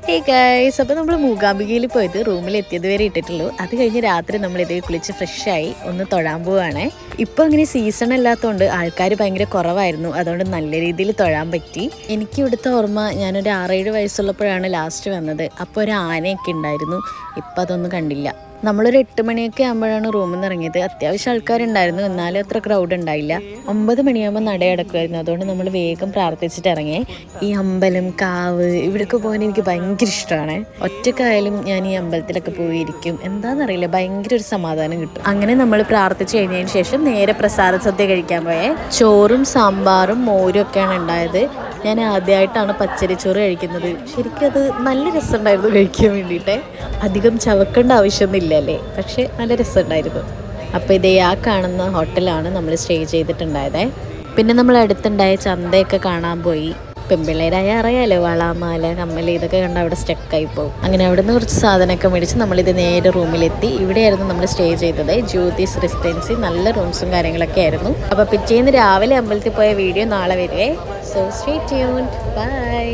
Hey guys, അപ്പോൾ നമ്മൾ മൂകാംബികയിൽ പോയത് റൂമിലെത്തിയത് വരെ ഇട്ടിട്ടുള്ളൂ. അത് കഴിഞ്ഞ് രാത്രി നമ്മളിത് കുളിച്ച് ഫ്രഷായി ഒന്ന് തൊഴാൻ പോവുകയാണ്. ഇപ്പോൾ അങ്ങനെ സീസൺ അല്ലാത്തതുകൊണ്ട് ആൾക്കാർ ഭയങ്കര കുറവായിരുന്നു. അതുകൊണ്ട് നല്ല രീതിയിൽ തൊഴാൻ പറ്റി. എനിക്ക് ഇവിടുത്തെ ഓർമ്മ ഞാനൊരു 6-7 വയസ്സുള്ളപ്പോഴാണ് ലാസ്റ്റ് വന്നത്. അപ്പോൾ ഒരു ആനയൊക്കെ ഉണ്ടായിരുന്നു. ഇപ്പം അതൊന്നും കണ്ടില്ല. നമ്മളൊരു 8 മണിയൊക്കെ ആകുമ്പോഴാണ് റൂമിൽ നിന്ന് ഇറങ്ങിയത്. അത്യാവശ്യം ആൾക്കാരുണ്ടായിരുന്നു, എന്നാലും അത്ര ക്രൗഡ് ഉണ്ടായില്ല. 9 മണിയാകുമ്പോൾ നടയടക്കുമായിരുന്നു. അതുകൊണ്ട് നമ്മൾ വേഗം പ്രാർത്ഥിച്ചിട്ട് ഇറങ്ങിയേ. ഈ അമ്പലം, കാവ്, ഇവിടെയൊക്കെ പോകാൻ എനിക്ക് ഭയങ്കര ഇഷ്ടമാണ്. ഒറ്റക്കായാലും ഞാൻ ഈ അമ്പലത്തിലൊക്കെ പോയിരിക്കും. എന്താണെന്നറിയില്ല, ഭയങ്കര ഒരു സമാധാനം കിട്ടും. അങ്ങനെ നമ്മൾ പ്രാർത്ഥിച്ചു കഴിഞ്ഞതിന് ശേഷം നേരെ പ്രസാദ സദ്യ കഴിക്കാൻ പോയേ. ചോറും സാമ്പാറും മോരും ഒക്കെയാണ് ഉണ്ടായത്. ഞാൻ ആദ്യമായിട്ടാണ് പച്ചരിച്ചോറ് കഴിക്കുന്നത്. ശരിക്കും അത് നല്ല രസമുണ്ടായിരുന്നു കഴിക്കാൻ വേണ്ടിയിട്ട്. അധികം ചവക്കേണ്ട ആവശ്യമൊന്നുമില്ല അല്ലേ, പക്ഷേ നല്ല രസമുണ്ടായിരുന്നു. അപ്പോൾ ഇതേ ആ കാണുന്ന ഹോട്ടലാണ് നമ്മൾ സ്റ്റേ ചെയ്തിട്ടുണ്ടായത്. പിന്നെ നമ്മൾ അടുത്തുണ്ടായ ചന്തയൊക്കെ കാണാൻ പോയി. പെൺപിള്ളേരായ അറിയാലോ, വള, മാല, കമ്മൽ ഇതൊക്കെ കണ്ട് അവിടെ സ്റ്റക്കായി പോകും. അങ്ങനെ അവിടെ നിന്ന് കുറച്ച് സാധനമൊക്കെ മേടിച്ച് നമ്മളിത് നേരെ റൂമിലെത്തി. ഇവിടെയായിരുന്നു നമ്മൾ സ്റ്റേ ചെയ്തത്, ജ്യോതിസ് റെസിഡൻസി. നല്ല റൂംസും കാര്യങ്ങളൊക്കെ ആയിരുന്നു. അപ്പോൾ പിറ്റേന്ന് രാവിലെ അമ്പലത്തിൽ പോയ വീഡിയോ നാളെ വരുവേ. So stay tuned. ബൈ.